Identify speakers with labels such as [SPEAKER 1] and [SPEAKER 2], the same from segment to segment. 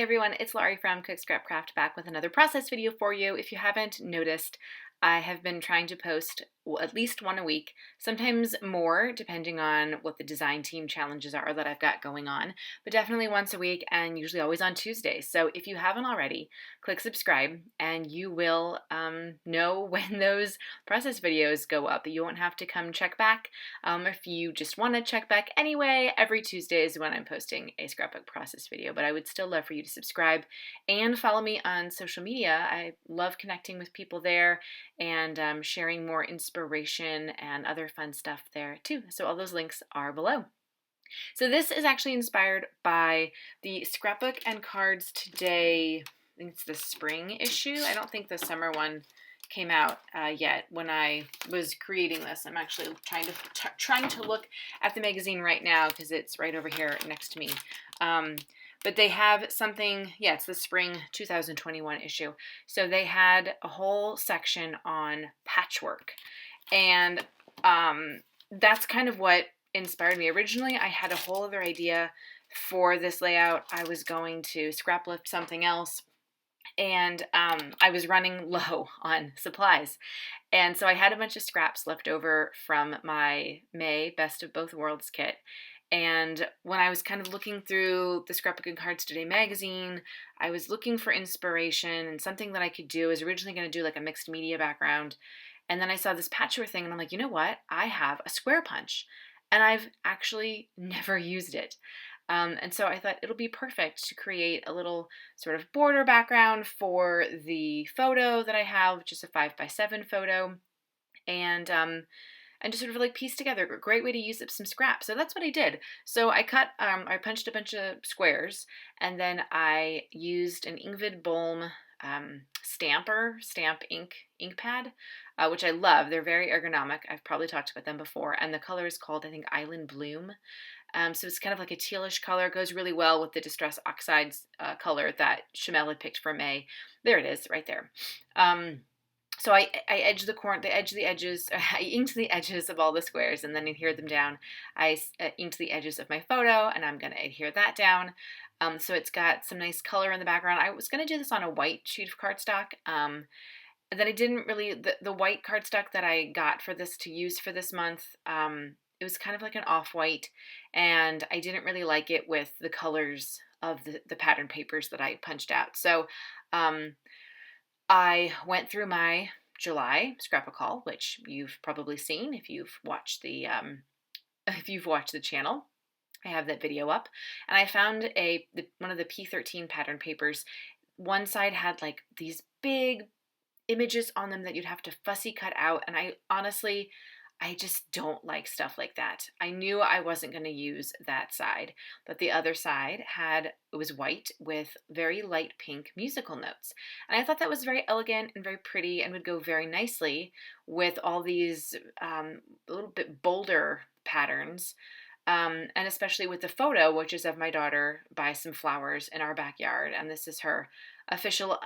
[SPEAKER 1] everyone, it's Laurie from Cook Scrap Craft back with another process video for you. If you haven't noticed, I have been trying to post at least one a week, sometimes more depending on what the design team challenges are that I've got going on, but definitely once a week and usually always on Tuesdays. So if you haven't already, click subscribe and you will know when those process videos go up. You won't have to come check back. If you just want to check back anyway, every Tuesday is when I'm posting a scrapbook process video, but I would still love for you to subscribe and follow me on social media. I love connecting with people there and sharing more inspiration and other fun stuff there too. So all those links are below. So this is actually inspired by the Scrapbook and Cards Today, I think it's the spring issue. I don't think the summer one came out yet when I was creating this. I'm actually trying to look at the magazine right now because it's right over here next to me. But they have something, yeah, it's the spring 2021 issue. So they had a whole section on patchwork. And that's kind of what inspired me. Originally, I had a whole other idea for this layout. I was going to scrap lift something else. And I was running low on supplies. And so I had a bunch of scraps left over from my May Best of Both Worlds kit. And when I was kind of looking through the Scrapbook and Cards Today magazine, I was looking for inspiration and something that I could do. I was originally going to do like a mixed media background. And then I saw this patchwork thing and I'm like, you know what? I have a square punch and I've actually never used it. And so I thought it'll be perfect to create a little sort of border background for the photo that I have, which is a 5x7 photo. And just sort of like piece together a great way to use up some scrap. So that's what I did. So I punched a bunch of squares, and then I used an Ingrid Bolm stamp ink pad, which I love. They're very ergonomic. I've probably talked about them before, and the color is called, I think, Island Bloom. So it's kind of like a tealish color. It goes really well with the Distress Oxides color that Shimelle had picked for May. There it is, right there. So I edged the edges, I inked the edges of all the squares and then adhered them down. I inked the edges of my photo and I'm going to adhere that down. So it's got some nice color in the background. I was going to do this on a white sheet of cardstock. Then I didn't really, the white cardstock that I got for this to use for this month, it was kind of like an off-white and I didn't really like it with the colors of the pattern papers that I punched out. So I went through my July scrapbook haul, which you've probably seen if you've watched the channel. I have that video up, and I found one of the P13 pattern papers. One side had like these big images on them that you'd have to fussy cut out, and I just don't like stuff like that. I knew I wasn't going to use that side, but the other side it was white with very light pink musical notes. And I thought that was very elegant and very pretty and would go very nicely with all these a little bit bolder patterns. And especially with the photo, which is of my daughter by some flowers in our backyard. And this is her official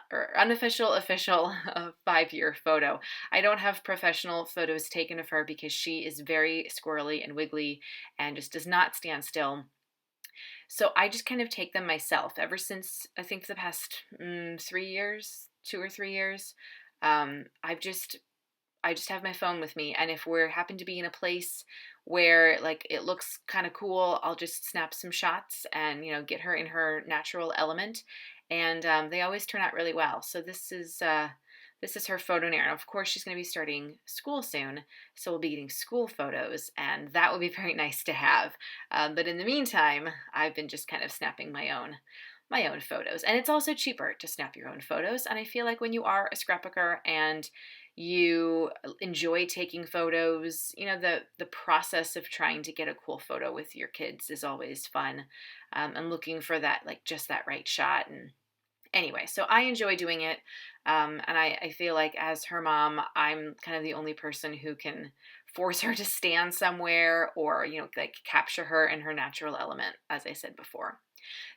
[SPEAKER 1] 5-year photo. I don't have professional photos taken of her because she is very squirrely and wiggly and just does not stand still. So I just kind of take them myself ever since I think the past 2 or 3 years. I just have my phone with me, and if we happen to be in a place where like it looks kind of cool, I'll just snap some shots and get her in her natural element, and they always turn out really well. So this is her photo now. And of course, she's going to be starting school soon, so we'll be getting school photos, and that will be very nice to have. But in the meantime, I've been just kind of snapping my own photos, and it's also cheaper to snap your own photos. And I feel like when you are a scrapbooker and you enjoy taking photos, the process of trying to get a cool photo with your kids is always fun, and looking for that, like just that right shot. And anyway, so I enjoy doing it, and I feel like as her mom, I'm kind of the only person who can force her to stand somewhere or, like capture her in her natural element, as I said before.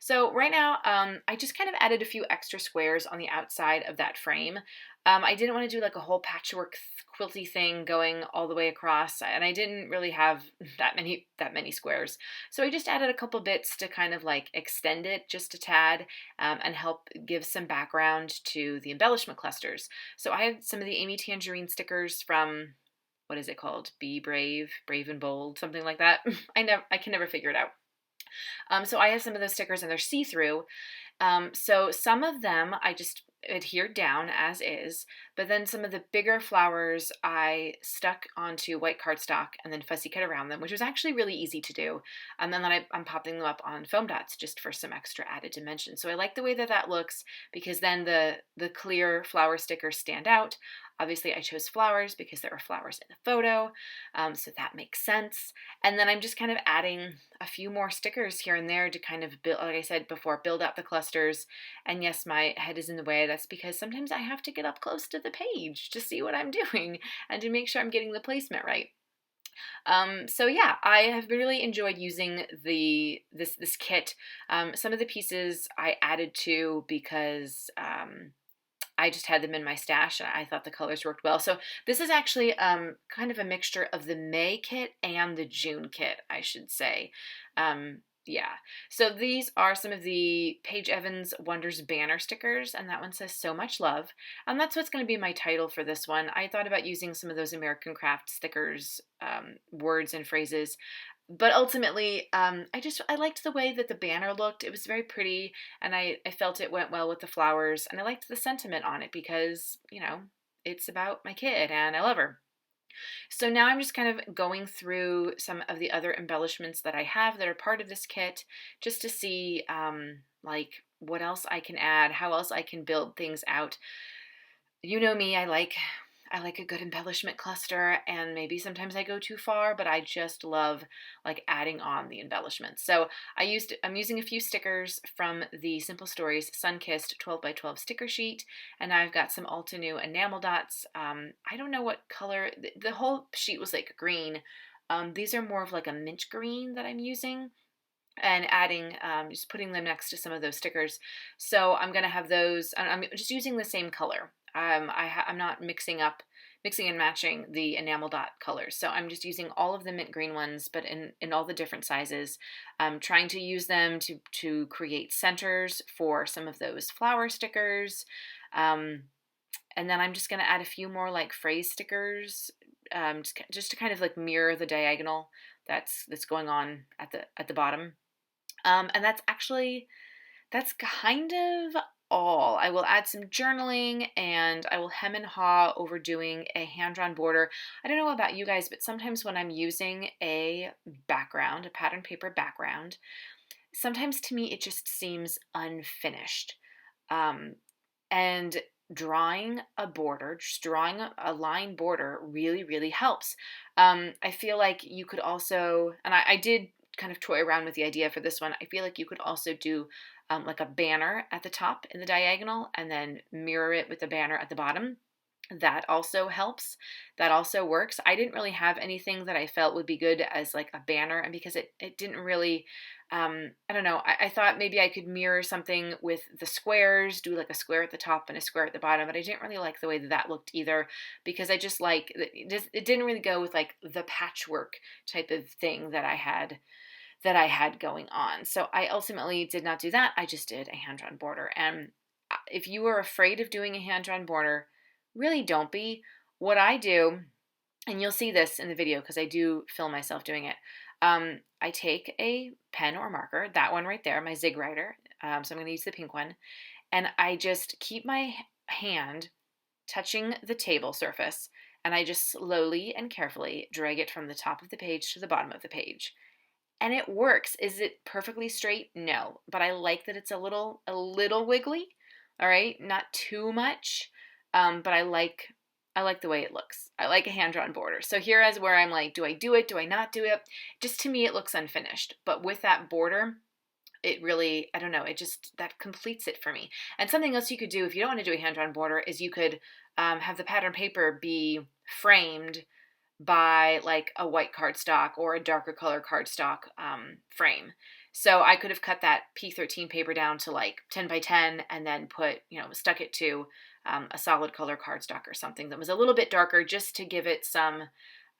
[SPEAKER 1] So right now, I just kind of added a few extra squares on the outside of that frame. I didn't want to do like a whole patchwork quilty thing going all the way across, and I didn't really have that many squares. So I just added a couple bits to kind of like extend it just a tad, and help give some background to the embellishment clusters. So I have some of the Amy Tangerine stickers from, what is it called? Be Brave, Brave and Bold, something like that. I can never figure it out. So I have some of those stickers and they're see-through. So some of them I just adhered down as is, but then some of the bigger flowers I stuck onto white cardstock and then fussy cut around them, which was actually really easy to do. And then I'm popping them up on foam dots just for some extra added dimension. So I like the way that that looks because then the clear flower stickers stand out. Obviously I chose flowers because there are flowers in the photo, so that makes sense. And then I'm just kind of adding a few more stickers here and there to kind of build, like I said before, build out the clusters. And yes, my head is in the way. That's because sometimes I have to get up close to the page to see what I'm doing and to make sure I'm getting the placement right. So yeah, I have really enjoyed using this kit. Some of the pieces I added to because I just had them in my stash and I thought the colors worked well. So this is actually kind of a mixture of the May kit and the June kit, I should say. Yeah, so these are some of the Paige Evans Wonders banner stickers, and that one says "So Much Love," and that's what's going to be my title for this one. I thought about using some of those American Craft stickers, words and phrases, but ultimately, I liked the way that the banner looked. It was very pretty, and I felt it went well with the flowers, and I liked the sentiment on it because, it's about my kid, and I love her. So now I'm just kind of going through some of the other embellishments that I have that are part of this kit, just to see, like, what else I can add, how else I can build things out. You know me, I like a good embellishment cluster, and maybe sometimes I go too far, but I just love like adding on the embellishments. So I'm using a few stickers from the Simple Stories Sunkissed 12 by 12 sticker sheet, and I've got some Altenew enamel dots. I don't know what color, the whole sheet was like green. These are more of like a mint green that I'm using and adding, just putting them next to some of those stickers. So I'm going to have those, and I'm just using the same color. I'm not mixing and matching the enamel dot colors. So I'm just using all of the mint green ones, but in all the different sizes. I'm trying to use them to create centers for some of those flower stickers. And then I'm just going to add a few more like phrase stickers, just to kind of like mirror the diagonal that's going on at the bottom. And that's kind of all. I will add some journaling, and I will hem and haw over doing a hand-drawn border. I don't know about you guys, but sometimes when I'm using a background, a pattern paper background, sometimes to me it just seems unfinished. And drawing a border, just drawing a line border really, really helps. I feel like you could also, and I did kind of toy around with the idea for this one. I feel like you could also do like a banner at the top in the diagonal and then mirror it with the banner at the bottom. That also helps. That also works. I didn't really have anything that I felt would be good as like a banner, and because it didn't really, I don't know, I thought maybe I could mirror something with the squares, do like a square at the top and a square at the bottom, but I didn't really like the way that that looked either, because I just like, it didn't really go with like the patchwork type of thing that I had going on. So I ultimately did not do that. I just did a hand-drawn border. And if you are afraid of doing a hand-drawn border, really don't be. What I do, and you'll see this in the video because I do film myself doing it, I take a pen or marker, that one right there, my Zig Writer, so I'm going to use the pink one, and I just keep my hand touching the table surface, and I just slowly and carefully drag it from the top of the page to the bottom of the page. And it works. Is it perfectly straight? No, but I like that it's a little wiggly. All right, not too much, but I like the way it looks. I like a hand-drawn border. So here is where I'm like, do I do it? Do I not do it? Just to me, it looks unfinished. But with that border, it really, I don't know, that completes it for me. And something else you could do if you don't want to do a hand-drawn border is you could have the pattern paper be framed by like a white cardstock or a darker color cardstock frame. So I could have cut that P13 paper down to like 10 by 10 and then stuck it to a solid color cardstock or something that was a little bit darker, just to give it some,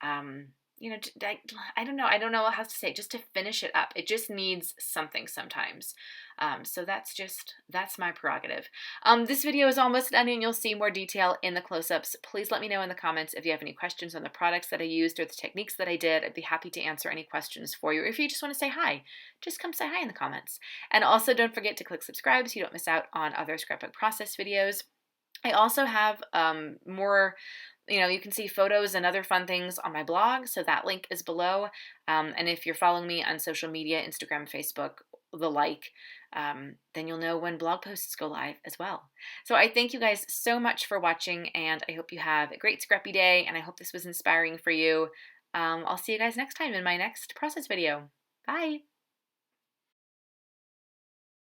[SPEAKER 1] I don't know. I don't know how to say it, just to finish it up. It just needs something sometimes. So that's my prerogative. This video is almost done and you'll see more detail in the close-ups. Please let me know in the comments if you have any questions on the products that I used or the techniques that I did. I'd be happy to answer any questions for you. Or if you just want to say hi, just come say hi in the comments. And also don't forget to click subscribe so you don't miss out on other scrapbook process videos. I also have more, you can see photos and other fun things on my blog, so that link is below. And if you're following me on social media, Instagram, Facebook, the like, then you'll know when blog posts go live as well. So I thank you guys so much for watching, and I hope you have a great scrappy day, and I hope this was inspiring for you. I'll see you guys next time in my next process video. Bye!